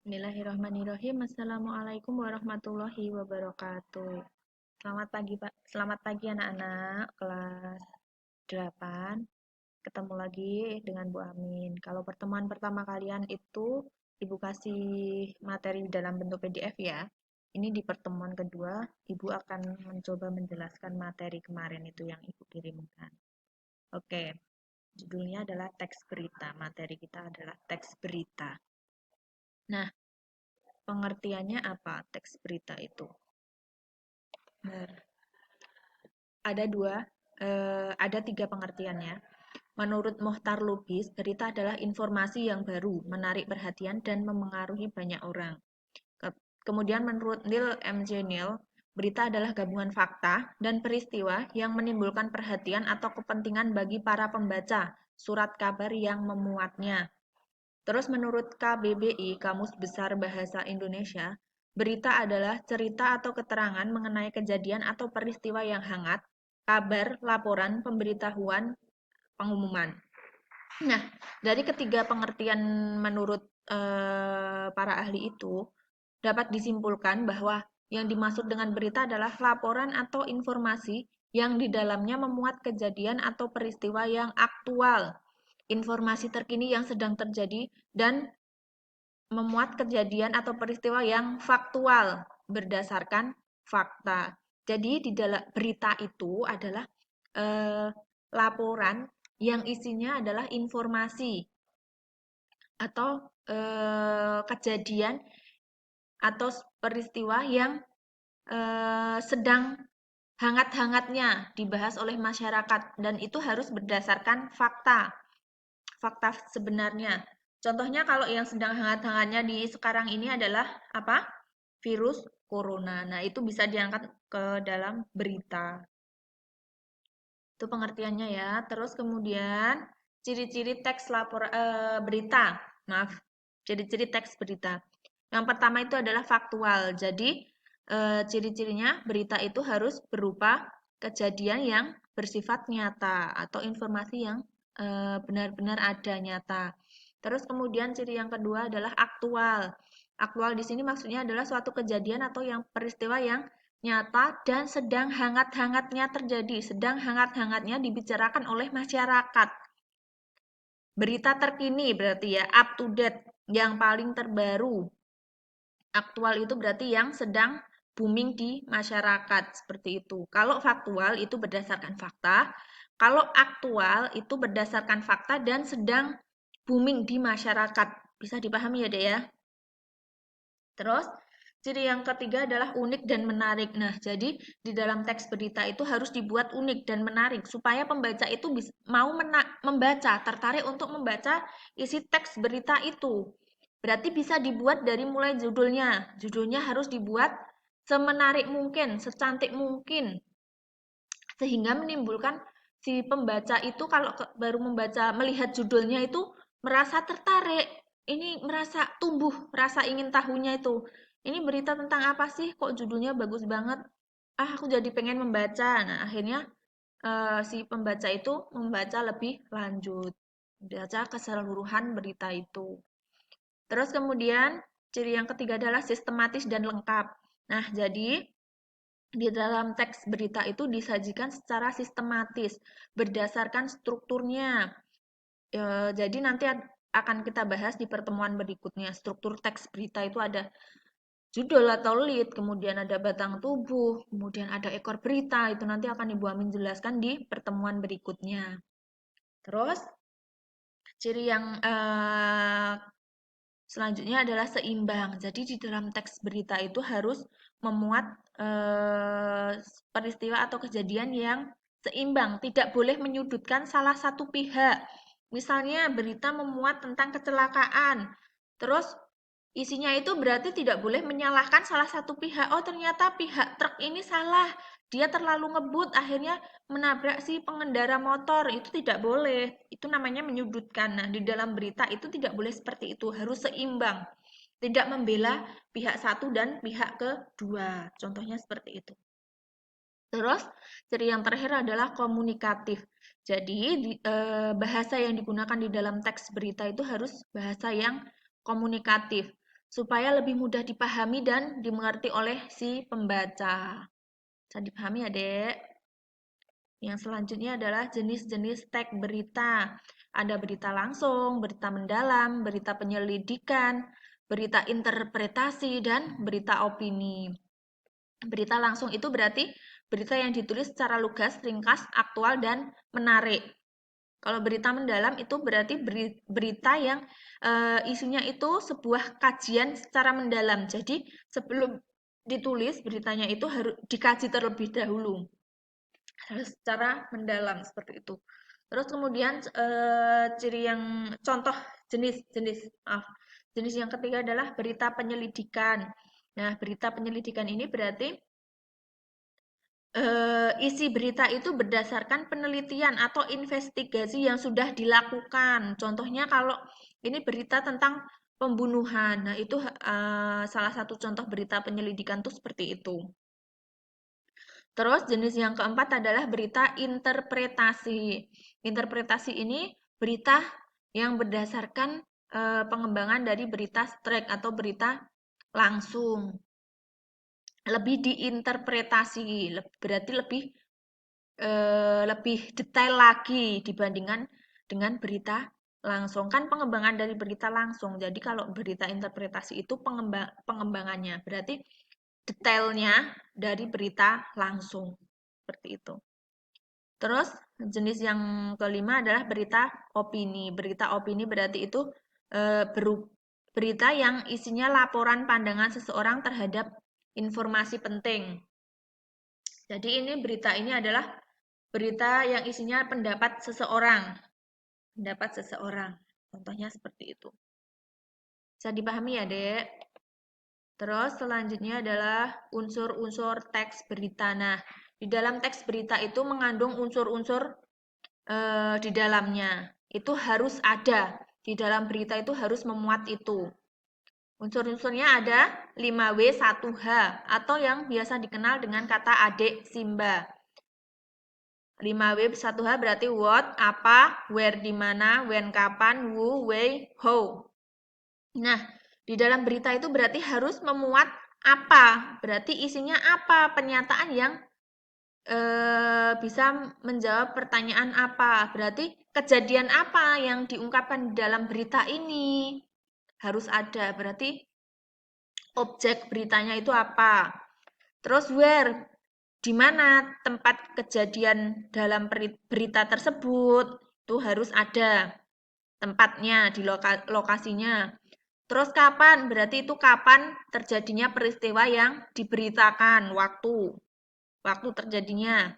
Bismillahirrahmanirrahim. Assalamualaikum warahmatullahi wabarakatuh. Selamat pagi, Pak. Selamat pagi anak-anak kelas 8. Ketemu lagi dengan Bu Amin. Kalau pertemuan pertama kalian itu Ibu kasih materi dalam bentuk PDF ya. Ini di pertemuan kedua, Ibu akan mencoba menjelaskan materi kemarin itu yang Ibu kirimkan. Oke, judulnya adalah teks berita. Materi kita adalah teks berita. Nah, pengertiannya apa teks berita itu? Benar. Ada tiga pengertiannya. Menurut Mohtar Lubis, berita adalah informasi yang baru, menarik perhatian, dan memengaruhi banyak orang. Kemudian menurut Neil M. Neal, berita adalah gabungan fakta dan peristiwa yang menimbulkan perhatian atau kepentingan bagi para pembaca surat kabar yang memuatnya. Terus menurut KBBI, Kamus Besar Bahasa Indonesia, berita adalah cerita atau keterangan mengenai kejadian atau peristiwa yang hangat, kabar, laporan, pemberitahuan, pengumuman. Nah, dari ketiga pengertian menurut para ahli itu, dapat disimpulkan bahwa yang dimaksud dengan berita adalah laporan atau informasi yang di dalamnya memuat kejadian atau peristiwa yang aktual, informasi terkini yang sedang terjadi, dan memuat kejadian atau peristiwa yang faktual berdasarkan fakta. Jadi di dalam berita itu adalah laporan yang isinya adalah informasi atau kejadian atau peristiwa yang sedang hangat-hangatnya dibahas oleh masyarakat dan itu harus berdasarkan fakta. Fakta sebenarnya. Contohnya kalau yang sedang hangat-hangatnya di sekarang ini adalah apa? Virus corona. Nah, itu bisa diangkat ke dalam berita. Itu pengertiannya ya. Terus kemudian ciri-ciri teks berita. Maaf, ciri-ciri teks berita. Yang pertama itu adalah faktual. Jadi, ciri-cirinya berita itu harus berupa kejadian yang bersifat nyata atau informasi yang benar-benar ada nyata. Terus kemudian ciri yang kedua adalah aktual. Aktual di sini maksudnya adalah suatu kejadian atau yang peristiwa yang nyata dan sedang hangat-hangatnya terjadi, sedang hangat-hangatnya dibicarakan oleh masyarakat. Berita terkini berarti ya, up to date, yang paling terbaru. Aktual itu berarti yang sedang booming di masyarakat, seperti itu. Kalau faktual itu berdasarkan fakta, kalau aktual itu berdasarkan fakta dan sedang booming di masyarakat. Bisa dipahami ya, Dek ya? Terus, ciri yang ketiga adalah unik dan menarik. Nah, jadi di dalam teks berita itu harus dibuat unik dan menarik supaya pembaca itu mau membaca, tertarik untuk membaca isi teks berita itu. Berarti bisa dibuat dari mulai judulnya. Judulnya harus dibuat semenarik mungkin, secantik mungkin. Sehingga menimbulkan si pembaca itu kalau baru membaca, melihat judulnya itu merasa tertarik. Ini merasa tumbuh rasa ingin tahunya itu. Ini berita tentang apa sih? Kok judulnya bagus banget? Ah, aku jadi pengen membaca. Nah, akhirnya si pembaca itu membaca lebih lanjut. Baca keseluruhan berita itu. Terus kemudian ciri yang ketiga adalah sistematis dan lengkap. Nah, jadi di dalam teks berita itu disajikan secara sistematis berdasarkan strukturnya. Jadi nanti akan kita bahas di pertemuan berikutnya. Struktur teks berita itu ada judul atau lead, kemudian ada batang tubuh, kemudian ada ekor berita. Itu nanti akan Ibu Amin jelaskan di pertemuan berikutnya. Terus ciri yang selanjutnya adalah seimbang. Jadi di dalam teks berita itu harus memuat peristiwa atau kejadian yang seimbang, tidak boleh menyudutkan salah satu pihak. Misalnya berita memuat tentang kecelakaan, terus isinya itu berarti tidak boleh menyalahkan salah satu pihak. Oh, ternyata pihak truk ini salah. Dia terlalu ngebut, akhirnya menabrak si pengendara motor. Itu tidak boleh. Itu namanya menyudutkan. Nah, di dalam berita itu tidak boleh seperti itu. Harus seimbang. Tidak membela pihak satu dan pihak kedua. Contohnya seperti itu. Terus, ciri yang terakhir adalah komunikatif. Jadi, bahasa yang digunakan di dalam teks berita itu harus bahasa yang komunikatif. supaya lebih mudah dipahami dan dimengerti oleh si pembaca. Bisa dipahami ya, Dek? Yang selanjutnya adalah jenis-jenis teks berita. Ada berita langsung, berita mendalam, berita penyelidikan, berita interpretasi, dan berita opini. Berita langsung itu berarti berita yang ditulis secara lugas, ringkas, aktual, dan menarik. Kalau berita mendalam itu berarti berita yang isinya itu sebuah kajian secara mendalam. Jadi sebelum ditulis beritanya itu harus dikaji terlebih dahulu. Harus secara mendalam seperti itu. Terus kemudian ciri yang contoh jenis yang ketiga adalah berita penyelidikan. Nah, berita penyelidikan ini berarti isi berita itu berdasarkan penelitian atau investigasi yang sudah dilakukan. Contohnya kalau ini berita tentang pembunuhan. Nah, itu salah satu contoh berita penyelidikan tuh seperti itu. Terus jenis yang keempat adalah berita interpretasi. Interpretasi ini berita yang berdasarkan pengembangan dari berita straight atau berita langsung. Lebih diinterpretasi, berarti lebih detail lagi dibandingkan dengan berita langsung. Kan pengembangan dari berita langsung. Jadi kalau berita interpretasi itu pengembangannya, berarti detailnya dari berita langsung. Seperti itu. Terus jenis yang kelima adalah berita opini. Berita opini berarti itu berita yang isinya laporan pandangan seseorang terhadap informasi penting. Jadi ini berita ini adalah berita yang isinya pendapat seseorang. Pendapat seseorang. Contohnya seperti itu. Bisa dipahami ya, Dek? Terus selanjutnya adalah unsur-unsur teks berita. Nah, di dalam teks berita itu mengandung unsur-unsur di dalamnya. Itu harus ada. Di dalam berita itu harus memuat itu. Unsur-unsurnya ada 5W1H atau yang biasa dikenal dengan kata adik Simba. 5W1H berarti what, apa, where, di mana, when, kapan, who, why, how. Nah, di dalam berita itu berarti harus memuat apa. Berarti isinya apa, pernyataan yang bisa menjawab pertanyaan apa. Berarti kejadian apa yang diungkapkan di dalam berita ini harus ada. Berarti objek beritanya itu apa. Terus where, di mana tempat kejadian dalam berita tersebut itu harus ada tempatnya di lokasinya. Terus kapan, berarti itu kapan terjadinya peristiwa yang diberitakan, waktu terjadinya.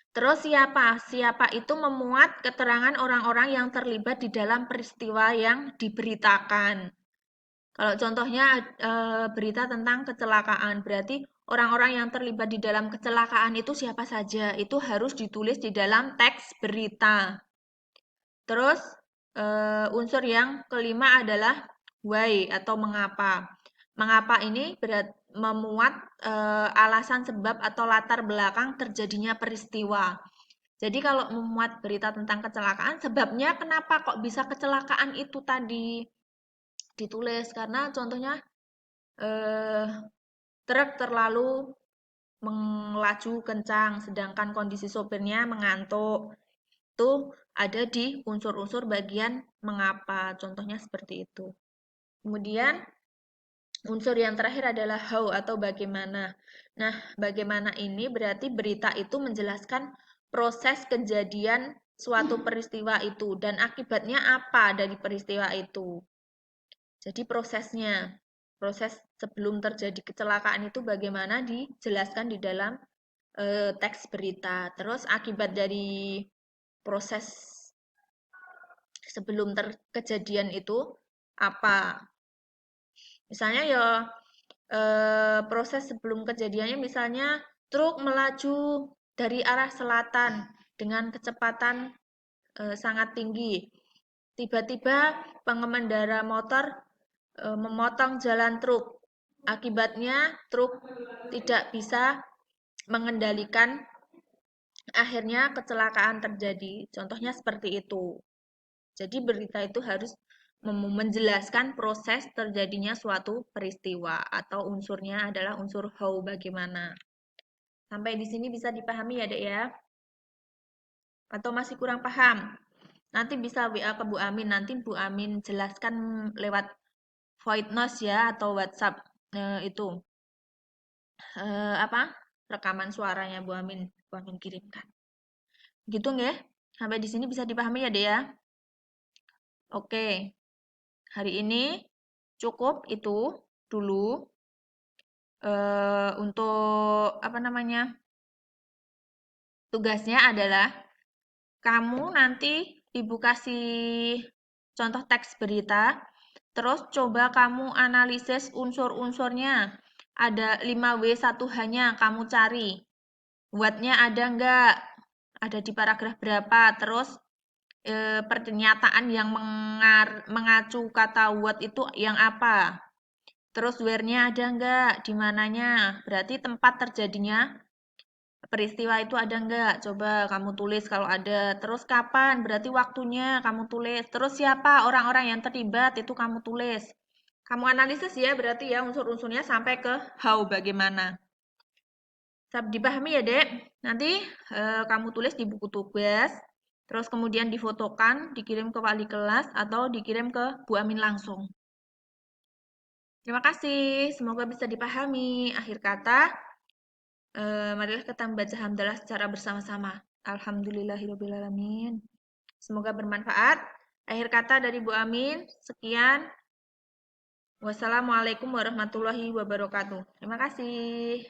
Terus siapa? Siapa itu memuat keterangan orang-orang yang terlibat di dalam peristiwa yang diberitakan. Kalau contohnya berita tentang kecelakaan, berarti orang-orang yang terlibat di dalam kecelakaan itu siapa saja. Itu harus ditulis di dalam teks berita. Terus unsur yang kelima adalah why atau mengapa. Mengapa ini memuat alasan sebab atau latar belakang terjadinya peristiwa. Jadi kalau memuat berita tentang kecelakaan, sebabnya kenapa kok bisa kecelakaan itu tadi ditulis. Karena contohnya truk terlalu melaju kencang, sedangkan kondisi sopirnya mengantuk. Itu ada di unsur-unsur bagian mengapa. Contohnya seperti itu. Kemudian unsur yang terakhir adalah how atau bagaimana. Nah, bagaimana ini berarti berita itu menjelaskan proses kejadian suatu peristiwa itu dan akibatnya apa dari peristiwa itu. Jadi prosesnya, proses sebelum terjadi kecelakaan itu bagaimana dijelaskan di dalam teks berita. Terus akibat dari proses sebelum kejadian itu apa? Misalnya ya proses sebelum kejadiannya misalnya truk melaju dari arah selatan dengan kecepatan sangat tinggi. Tiba-tiba pengendara motor memotong jalan truk. Akibatnya truk tidak bisa mengendalikan, akhirnya kecelakaan terjadi. Contohnya seperti itu. Jadi berita itu harus menjelaskan proses terjadinya suatu peristiwa atau unsurnya adalah unsur how bagaimana. Sampai di sini bisa dipahami ya, Dek ya? Atau masih kurang paham? Nanti bisa WA ke Bu Amin, nanti Bu Amin jelaskan lewat voice note ya atau WhatsApp itu apa? Rekaman suaranya Bu Amin kirimkan. Gitu nggih? Sampai di sini bisa dipahami ya, Dek ya? Oke. Hari ini cukup itu dulu untuk apa namanya? Tugasnya adalah kamu nanti Ibu kasih contoh teks berita, terus coba kamu analisis unsur-unsurnya. Ada 5W1H-nya kamu cari. What-nya ada nggak? Ada di paragraf berapa? Terus pernyataan yang mengacu kata what itu yang apa? Terus where-nya ada nggak? Di mananya? Berarti tempat terjadinya peristiwa itu ada nggak? Coba kamu tulis kalau ada. Terus kapan? Berarti waktunya kamu tulis. Terus siapa orang-orang yang terlibat itu kamu tulis. Kamu analisis ya berarti ya unsur-unsurnya sampai ke how bagaimana. Dipahami ya, Dek? Nanti kamu tulis di buku tugas, terus kemudian difotokan, dikirim ke wali kelas atau dikirim ke Bu Amin langsung. Terima kasih, semoga bisa dipahami. Akhir kata, marilah kita membaca hamdalah secara bersama-sama. Alhamdulillahirrabbilalamin. Semoga bermanfaat. Akhir kata dari Bu Amin, sekian. Wassalamualaikum warahmatullahi wabarakatuh. Terima kasih.